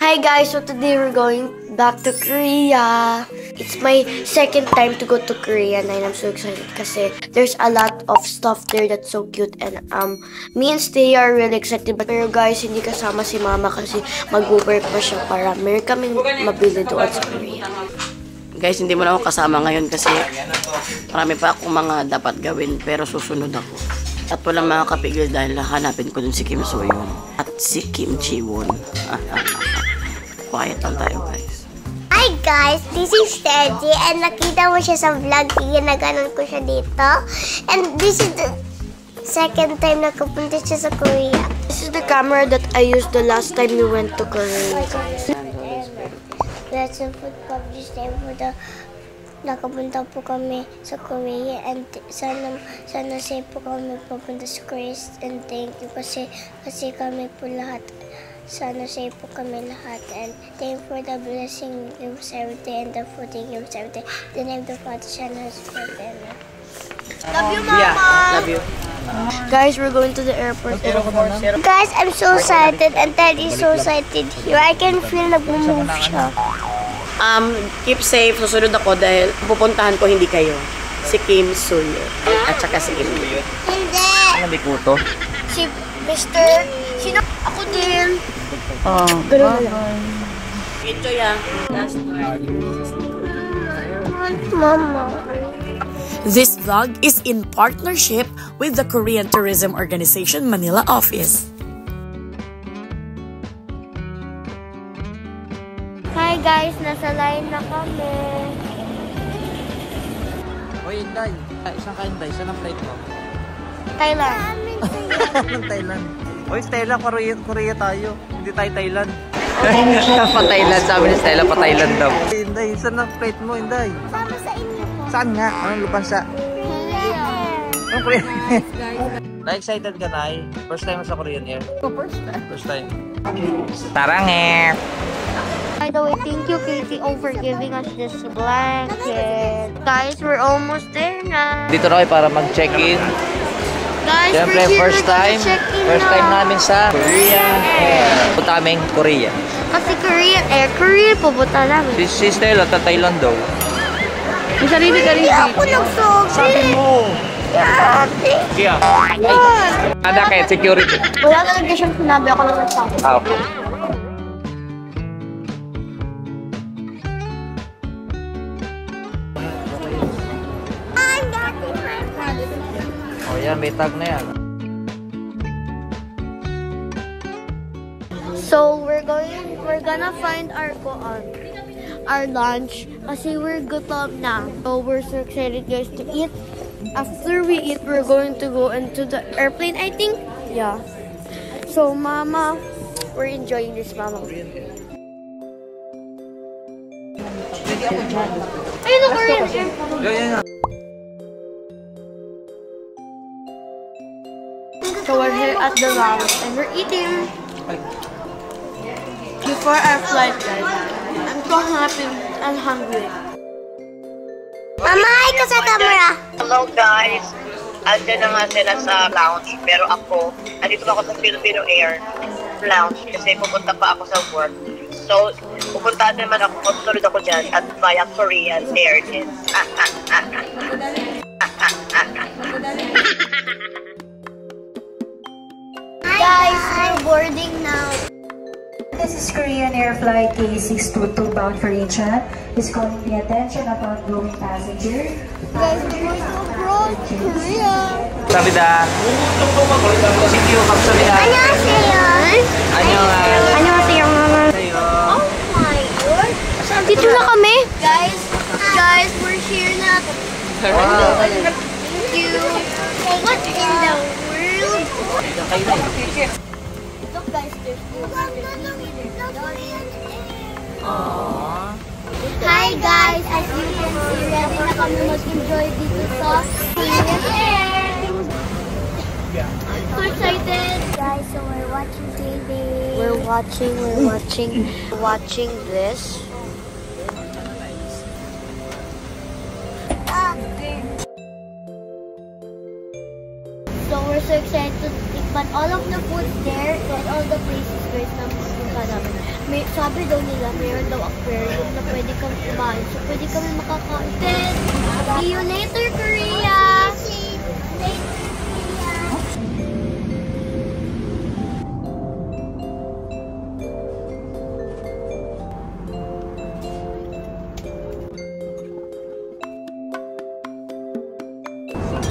Hi guys, so today we're going back to Korea. It's my second time to go to Korea and I'm so excited kasi there's a lot of stuff there that's so cute and me and Stay are really excited. Pero guys, hindi kasama si Mama kasi mag-work pa siya para meron kaming mabili doon sa Korea. Guys, hindi mo na ako kasama ngayon kasi marami pa akong mga dapat gawin pero susunod ako. At walang mga kapigil dahil hanapin ko dun si Kim So-yoon at si Kim Ji-won. Quiet lang tayo guys. Hi guys, this is Teddy and nakita mo siya sa vlog, ginaganon ko siya dito. And this is the second time na kapunta siya sa Korea. This is the camera that I used the last time we went to Korea. Let's put PUBG time for the nakapunta po kami sa Korea and sana safe po kami papunta sa Korea and thank you kasi kami po lahat. Sana safe po kami lahat and thank you for the blessing gives everything and the food gives everything. The name of the Father, Son, and Spirit. Amen. Love you, Mama! Yeah, love you. Guys, we're going to the airport. Guys, I'm so excited and Teddy's so excited here. I can feel nag-move siya. Keep safe. Susunod ako dahil pupuntahan ko hindi kayo. Si Kim So-yoon at saka si Kim Ji-won. Hindi! Ano may kuto? Si Mr. Sino? Ako din. Ganun na lang. Enjoy ah. Mama. This vlog is in partnership with the Korean Tourism Organization Manila office. Hi guys, nasa line na kami. Oy, Inday. Isang ka, Inday. Saan ang flight mo? Thailand. Anong Thailand? Oy, Stella, Korea tayo. Hindi tayo Thailand. Pa-Thailand. Sabi ni Stella, pa-Thailand daw. Inday, saan ang flight mo, Inday? Sama sa inyo po. Saan nga? Anong lupansa? Korea. Anong Korea? Na-excited ka, Nay? First time mo sa Korean Air? First time. Tarang By the way, thank you Katie for giving us this blanket. Guys, we're almost there na. Dito na kayo para mag-check-in. Guys, Siyempre, we're here, first time namin sa Korean Air. Punta kaming Korea. Kasi Korea pupunta namin. Si Stella, Thailand daw. Yung sarili ka rin. Ako nagsobi. Sabi mo! Kaya. Ada kaya security. Wala talaga siyang sinabi. Ako lang nagsabi. Okay. Oh yan, may tag na yan. So we're gonna find our lunch kasi we're gutom na. So we're so excited guys to eat. After we eat, we're going to go into the airplane, I think. Yeah. So Mama, we're enjoying this, Mama. Ayun na Korean airplane. Yan. So we're here at the lounge and we're eating. Before our flight, guys. I'm so happy and hungry. Mama, hi ka sa camera. Hello guys. Andiyan na nga sila sa lounge pero ako, andito pa ako sa Filipino Air lounge kasi pupunta pa ako sa work. So, pupuntahan naman ako, susunod ako dyan at via Korean Air din. Guys, we're boarding now. This is Korean Air Flight K622 bound for Incheon. Is calling the attention of outgoing passenger. Guys, we're so proud Korea. Sabida. Thank you, Kapsalida. Annyeonghaseyo. Annyeonghaseyo, Mama. Oh my God. Dito na kami. Guys, we're here na. Wow. Thank you. What in the world? Look guys, there's Hi guys, as you can see, ready na kami mag-enjoy dito sa Korean Air. So excited! Guys, so we're watching TV. We're watching this. So we're so excited to tikman all of the foods there and all the places guys na pupunta namin. sabi daw nila, mayroon daw aquarium na pwede kang kumain. So, pwede kami makakain. Then, see you later, Korea!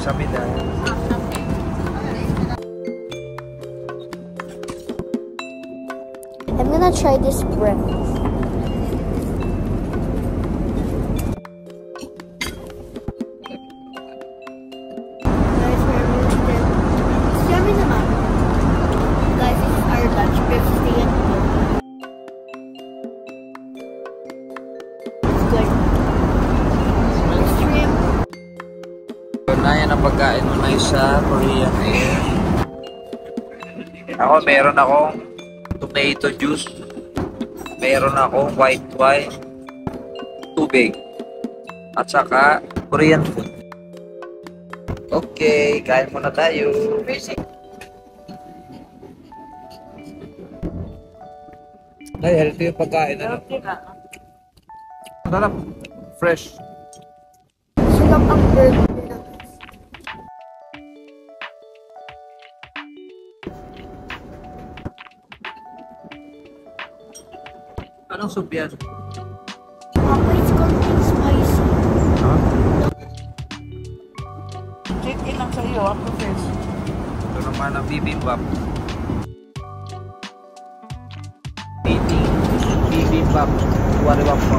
Sabi dahil. I'm gonna try this bread. Guys, we're really there. It's yummy naman. Guys, this is our lunch. We're staying at home. It's good. Shrimp. Yan ang pagkain mo na sa Korean Air. Ako, meron akong tomato juice. Meron akong white wine. Tubig. At saka Korean food. Okay, kain muna tayo. Ay, healthy yung pagkain. Ano? Sarap. Fresh. Sarap ang burger na. Anong soup yan? Papa, it's contain spicy. Huh? Check-in lang sa iyo, ako first. Ito naman ang bibimbap. Eating bibimbap. Wariwap po.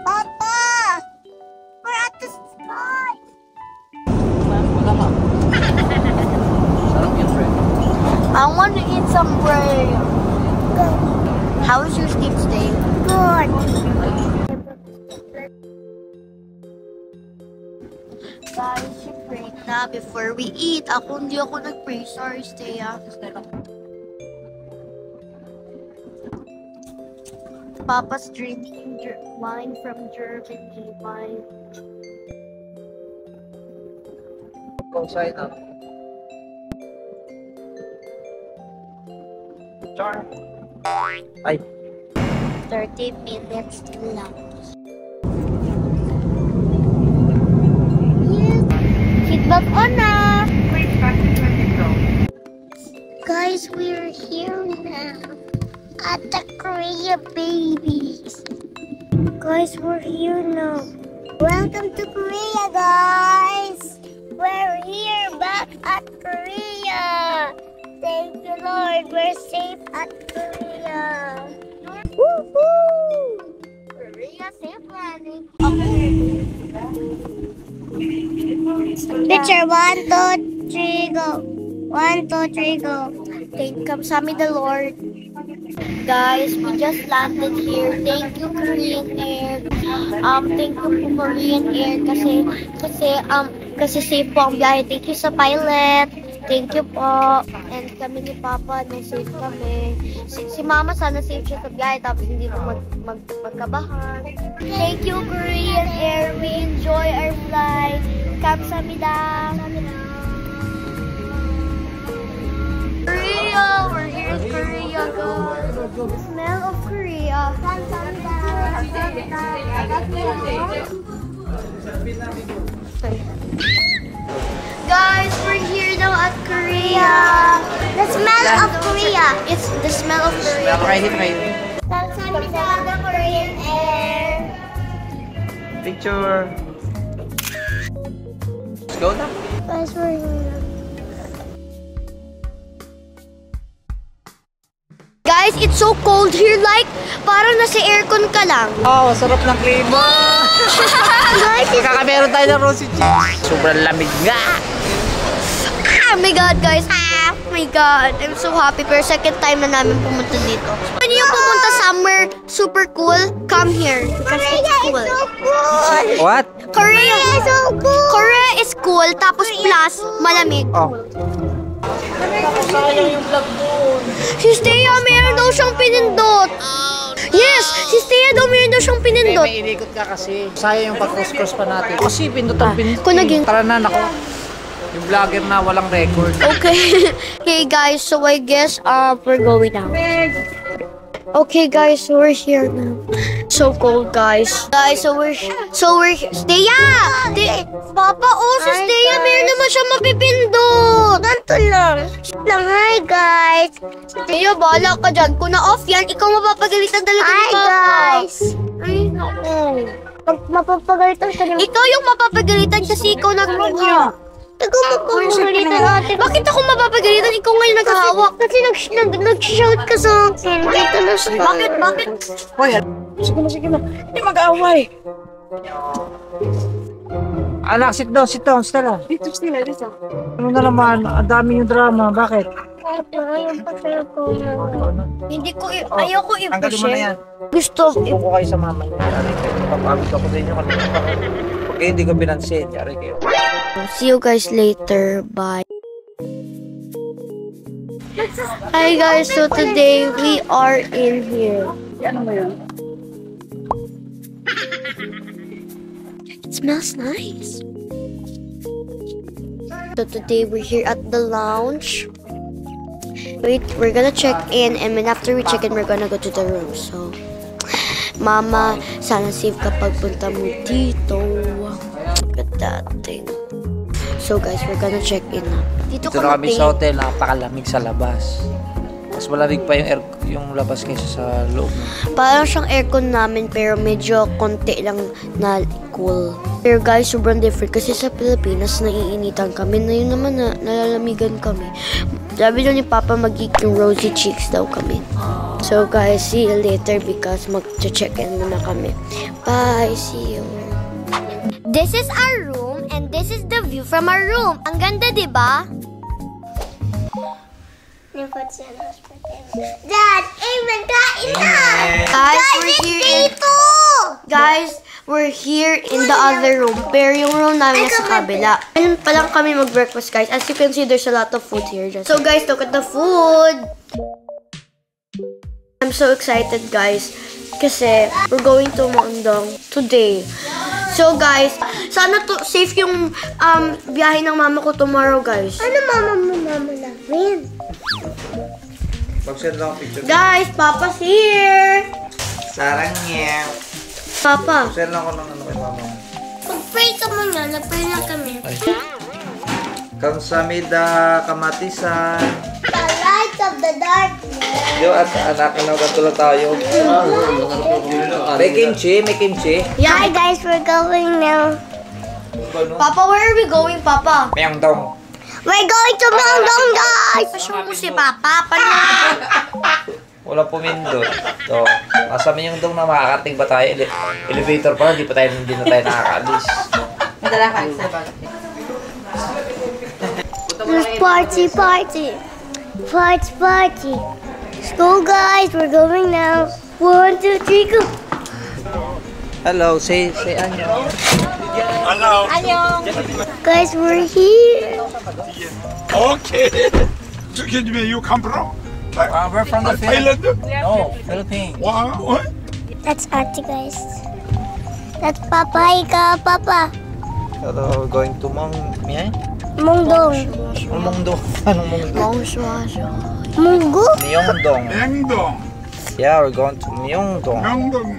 Papa! We're at the spot! Wala ka. Sarap yung bread. I want to eat some bread. How was your sleep stay? Good. Guys, you pray na before we eat. Hindi ako nag-pray. Sorry, Steya. Papa's drinking wine from Germany. Wine. Outside na. Char. Ay. 30 minutes lang. Seatbelt on na! Guys, we're here now at the Korea babies. Guys, we're here now. Welcome to Korea, guys. We're here back at Korea. Thank you, Lord. We're safe at Korea. Woohoo! Korea safe landing. Picture 1, 2, 3, go. 1, 2, 3, go. Thank you, the Lord. Guys, we just landed here. Thank you, Korean Air. Thank you po, Korean Air kasi safe po ang biyahe. Thank you sa pilot. Thank you po. And kami ni Papa, na-safe kami. Si Mama, sana safe siya sa biyahe tapos hindi po magkabahan. Thank you, Korean Air. We enjoy our flight. Kamsahamnida. Korea! We're here in Korea, guys. The smell of Korea. Guys, we're here now at Korea. The smell of Korea. It's the smell of Korea. Try it, try it. Kamsahamnida, Korean Air. Picture. Let's go na. Guys, we're here. Guys, it's so cold here. Like, parang nasa aircon ka lang. Oh, sarap ng klima. Guys, Kakameron tayo ng rosy cheese. Sobrang lamig nga. oh my God, guys. Oh my God. I'm so happy. Pero second time na namin pumunta dito. When you pumunta somewhere super cool, come here. Because it's cool. What? Korea is so cool. Korea is cool. Tapos plus, malamig. Oh. Sayang yung vlog mo. Si Steya, meron daw siyang pinindot. Yes, si Steya daw meron daw siyang pinindot. May inikot ka kasi. Sayang yung pag-cross-cross pa natin. Kasi pindot ang pindot. Kung naging- Tara na, nako. Yung vlogger na walang record. Okay. Okay, guys. So, I guess, we're going now. Okay, guys. So, we're here now. So cold, guys. Guys, so we're Steya! Papa, si Steya, meron naman siya mapipindot. Ganto lang. Hi, guys. Steya, bahala ka dyan. Kung na-off yan, ikaw mapapagalitan talaga ni Hi, Papa. guys. Ay, naku. Pag mapapagalitan ka naman. Ikaw yung mapapagalitan kasi ikaw nag-video. Ikaw mapapagalitan natin. Bakit ako mapapagalitan? Ikaw ngayon naghahawak. Kasi nag-shout ka sa akin. Dito na siya. Bakit? Hoy, sige na. Hindi mag-away. Anak, sit down, Stella. Dito sila. Ano na naman? Ang dami yung drama. Bakit? Ayaw pa sa'yo ko. Ayaw ko Tanggalin mo na yan. Gusto, Suko kayo sa mama niyo. Yari kayo. Papagod ako sa inyo kanina. Okay, hindi ko binansin. Yari kayo. see you guys later. Bye. Hi guys, so today we are in here. It smells nice. So today we're here at the lounge. Wait, we're gonna check in, and then after we check in, we're gonna go to the room. So, Mama, sana safe kapag punta mo dito. Look at that thing. So guys, we're gonna check in na. Dito na kami sa hotel, napakalamig sa labas. Mas malamig pa yung yung labas kaysa sa loob. Parang siyang aircon namin pero medyo konti lang na cool. Pero guys, sobrang different kasi sa Pilipinas naiinitan kami. Na yun naman nalalamigan kami. Sabi daw ni Papa magiging rosy cheeks daw kami. So guys, see you later because mag-check in muna kami. Bye, see you. This is our room and this is the view from our room. Ang ganda, di ba? Dad, Amen, kain na! Guys, we're here in the other room. Pero yung room namin nasa kabila. Ayun pa lang kami mag-breakfast, guys. As you can see, there's a lot of food here. So guys, look at the food! I'm so excited, guys. Kasi we're going to Mongdong today. So guys, sana safe yung biyahe ng mama ko tomorrow, guys. Ano mama namin? Mag-send lang picture. Guys, Papa's here! Sarang niya. Papa. Send lang ako ng ano kay mama. Mag-pray ka muna. Nag-pray lang kami. Kamsamida kamatisan. The light of the darkness. Yo, at anak na katulad tayo. May kimchi. Hi guys, we're going now. Papa, where are we going, Papa? Myeongdong. We're going to Myeongdong, guys! Pasyon mo si Papa. Wala pumindot. So, nasa Myeongdong na makakating ba tayo? Elevator pa, hindi na tayo nakakaalis. There's party. Party. Let's go, guys. We're going now. 1, 2, 3, go. Hello, say 안녕. Guys, we're here. Okay. Excuse me, you come from? We're from the Thailand? No, Philippines. Wow. What? That's Auntie, guys. That's Papa. Hi, ka, Papa. Hello, we're going to Myeongdong. Myeongdong. Anong Myeongdong? Munggo? Myeongdong. Myeongdong. Yeah, we're going to Myeongdong. Myeongdong.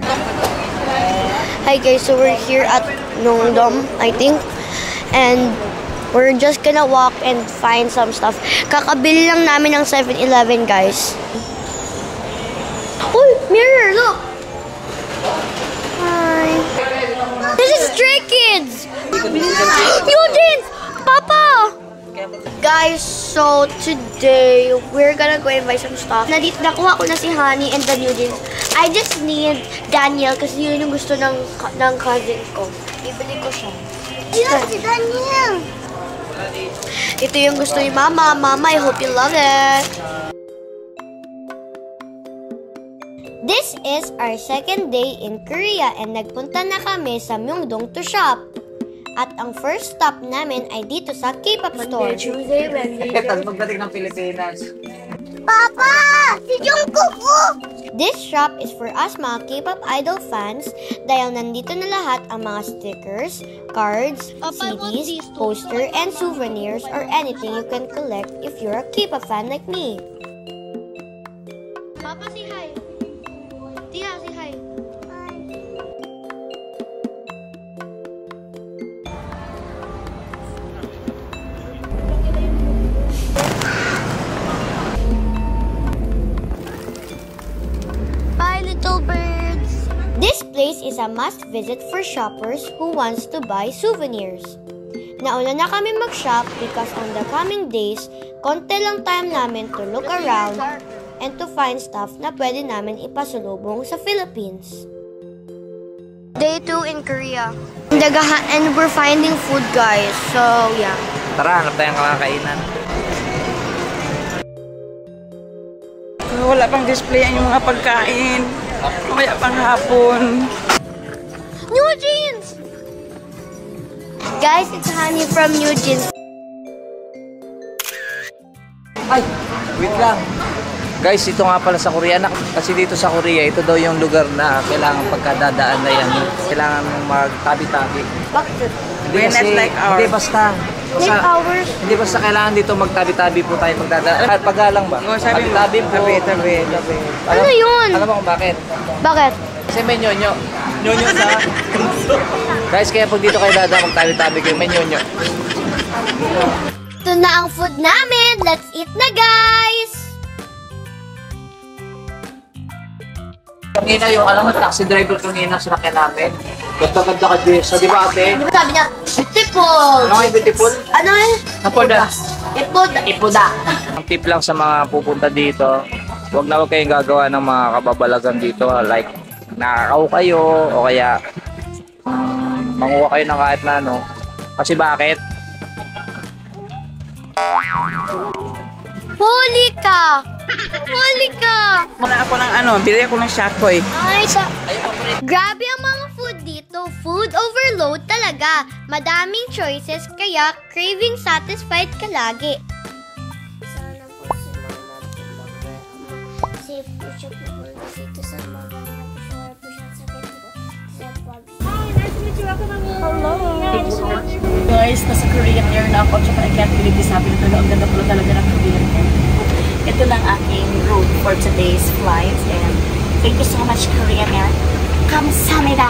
Hi guys, so we're here at Myeongdong, I think. And we're just gonna walk and find some stuff. Kakabili lang namin ng 7-Eleven, guys. Uy! Mirror, look! Hi. This is Stray Kids! Eugene! Papa! Guys, so today, we're gonna go and buy some stuff. Nakuha ko na si Honey and the Eugene. I just need Daniel kasi yun yung gusto ng cousin ko. Bibili ko siya. Yun, si Daniel. Ito yung gusto ni Mama. Mama, I hope you love it. This is our second day in Korea and nagpunta na kami sa Myeongdong to shop. At ang first stop namin ay dito sa K-pop store. Tapos magdating ng Pilipinas. Papa! Si Jungkook! This shop is for us mga K-pop idol fans dahil nandito na lahat ang mga stickers, cards, CDs, poster, and souvenirs or anything you can collect if you're a K-pop fan like me. Papa, say hi. Tia, say hi. Bye, little birds! This place is a must-visit for shoppers who wants to buy souvenirs. Nauna na kami mag-shop because on the coming days, konti lang time namin to look around and to find stuff na pwede namin ipasalubong sa Philippines. Day 2 in Korea. And we're finding food, guys. So, yeah. Tara, hanap tayong kakainan. Wala pang display ang mga pagkain. Kaya pang hapon. New Jeans! Guys, it's Honey from New Jeans. Ay, wait lang. Guys, ito nga pala sa Korea. Kasi dito sa Korea, ito daw yung lugar na kailangan pagkadadaan na yan. Kailangan mong magtabi-tabi. Bakit? Hindi kasi, hindi basta. Like ours. Hindi basta kailangan dito magtabi-tabi po tayo magdadaan. At pagalang ba? Tabi-tabi po. Tabi. Ano yun? Alam mo kung bakit? Bakit? Kasi may nyonyo. Nyonyo sa... Guys, kaya pag dito kayo dadaan, magtabi-tabi kayo, may nyonyo. Ito na ang food namin. Let's eat na, guys! Kanina yung, alam mo, taxi driver kanina sinakyan namin. Ganda-ganda ka, Jess. So, di ba, ate? Sabi niya, beautiful! Ano yung beautiful? Ano eh? Ipoda. Ipoda. Ang tip lang sa mga pupunta dito, huwag kayong gagawa ng mga kababalagan dito. Like, nakakaw kayo o kaya manguha kayo ng kahit na ano. Kasi bakit? Huli ka! Huli ka! Wala ako ng ano, bili ako ng shakoy. Ay, grabe ang mga food dito. Food overload talaga. Madaming choices kaya craving satisfied ka lagi. Sana po si Mama safe po siya po dito sa mga sure po siya sa Guys, nasa Korean Air na ako. Tsaka I can't believe this happened. Ang ganda pala talaga ng Korean Air. Ito lang aking route for today's flight. And thank you so much, Korean Air. Kamsahamnida!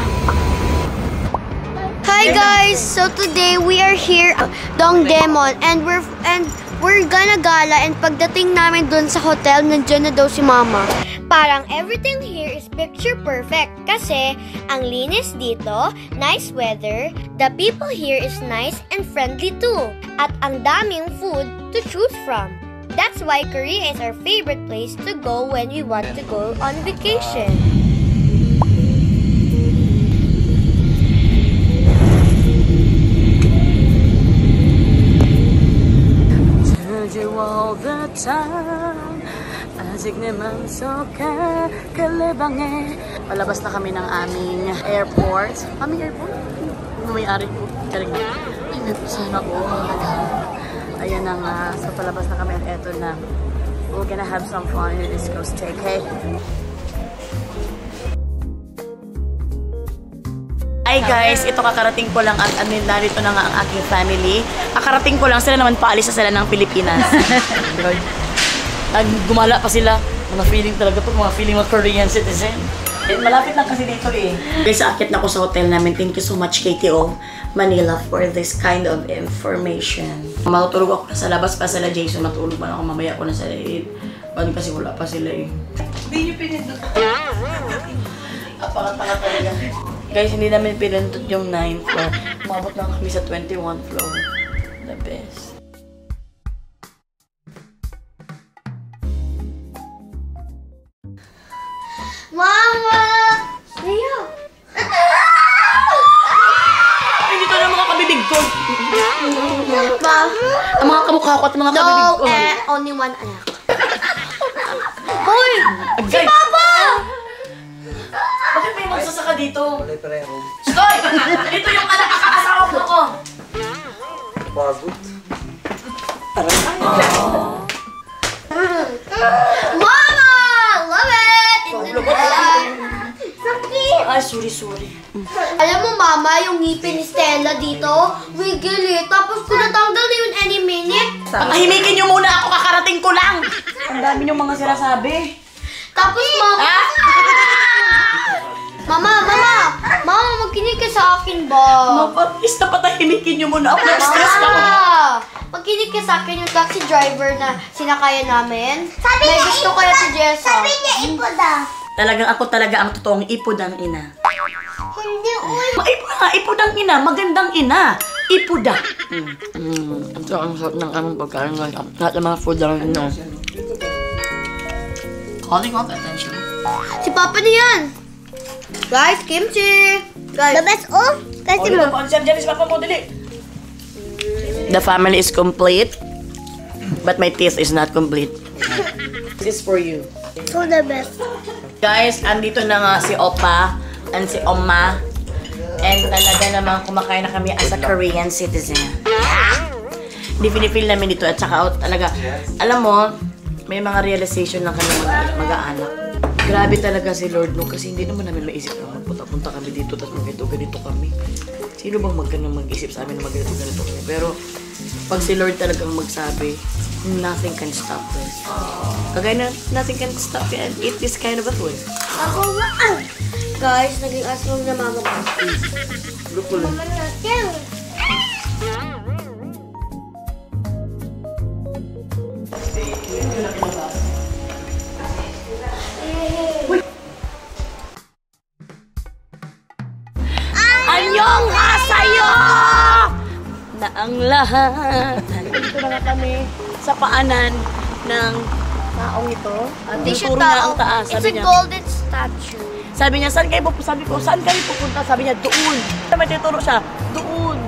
Hi guys! So today we are here Dongdaemun and we're gonna gala and pagdating namin dun sa hotel, nandiyan na daw si Mama. Parang everything here is picture perfect kasi ang linis dito, nice weather, the people here is nice and friendly too. At ang daming food to choose from. That's why Korea is our favorite place to go when we want to go on vacation. All the time Asik 내 맘속에 kalibang에 Palabas na kami ng aming airport. Aming airport? Ano may-ari ko? Karing na. Ay, may pusana ko. Ayan na nga. So, palabas na kami at eto na. We're gonna have some fun in this coast take, hey? Hi guys, ito kakarating ko lang at narito na nga ang aking family. Kakarating ko lang, sila naman paalis na sila ng Pilipinas. Gumala pa sila. Mga feeling talaga po, mga feeling mga Korean citizen. Malapit lang kasi dito eh. Guys, akit na ako sa hotel namin. Thank you so much KTO Manila for this kind of information. Matutulog ako sa labas pa sila Jason. Matulog man ako mamaya ako na sa Ba't kasi wala pa sila eh. Hindi nyo pinindot. Apakatanga talaga. Guys, hindi namin pinindot yung 9th floor. Umabot lang kami sa 21st floor. The best. Mama! Leo! Hindi ko na mga kabibig ko. Ma? Ang mga kamukha ko at mga kabibig ko. No, only one anak. Hoy! Si Guys! Papa! Bakit may magsasaka dito? Wala pa rin room. Stoy! Dito yung anak kakaasawa mo ko. Pagod. Mama! Love it! Sakit! Ay, sorry. Alam mo, Mama, yung ngipin ni Stella dito, wiggle eh. Tapos kung natanggal na yun any minute. Pahimikin niyo muna ako, kakarating ko lang. Ang dami niyong mga sinasabi. Tapos, Mama... Mama, magkinig ka sa akin ba? Please na patahimikin niyo muna ako. Stress na ako. Magkinig ka sa akin yung taxi driver na sinakaya namin. May gusto kaya si Jessa. Sabi niya, ipoda. Talagang ako talaga ang totoong ipodang ina. Hindi, uy. Ipodang ina, magandang ina. Ipoda. Ang sarap ng aming pagkain ngayon. Lahat ng mga food lang ino. Calling off attention. Si Papa na yan. Guys, kimchi. Guys. The best, oh. Kasi mo. The family is complete, but my teeth is not complete. This is for you. So the best. Guys, andito na nga si Opa and si Oma. And talaga namang kumakain na kami as a Korean citizen. Feel namin dito at saka talaga, alam mo, may mga realization lang kami mag-aanak. Grabe talaga si Lord no, kasi hindi naman namin maisip na magpunta-punta kami dito tapos ganito kami. Sino bang mag-isip sa amin na ganito kami? Pero pag si Lord talagang magsabi, nothing can stop us. Kagaya na, nothing can stop you and eat this kind of a food. Ako ba? Guys, naging aswang na mama ko. Mama natin. Anyong hasayo! Na ang lahat. Dito na nga kami sa paanan ng taong ito. At tuturo niya ang taas. It's a golden statue. Sabi niya, saan kayo pupunta? Sabi niya, doon. May tuturo siya, doon.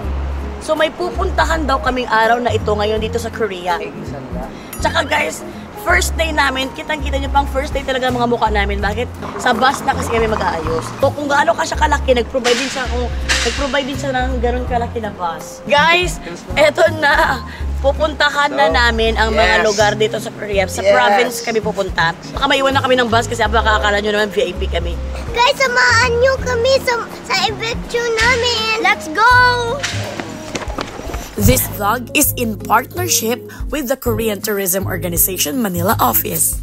So may pupuntahan daw kaming araw na ito ngayon dito sa Korea. Tsaka guys, first day namin, kitang-kita niyo pang first day talaga mga mukha namin. Bakit? Sa bus na kasi kami mag-aayos. So kung gaano ka siya kalaki, nag-provide din siya ng gano'n kalaki na bus. Guys, eto na. Pupuntahan na namin ang mga lugar dito sa Korea. Sa province kami pupunta. Baka maiwan na kami ng bus kasi baka akala nyo naman VIP kami. Guys, samahan nyo kami sa adventure namin. Let's go! This vlog is in partnership with the Korean Tourism Organization Manila office.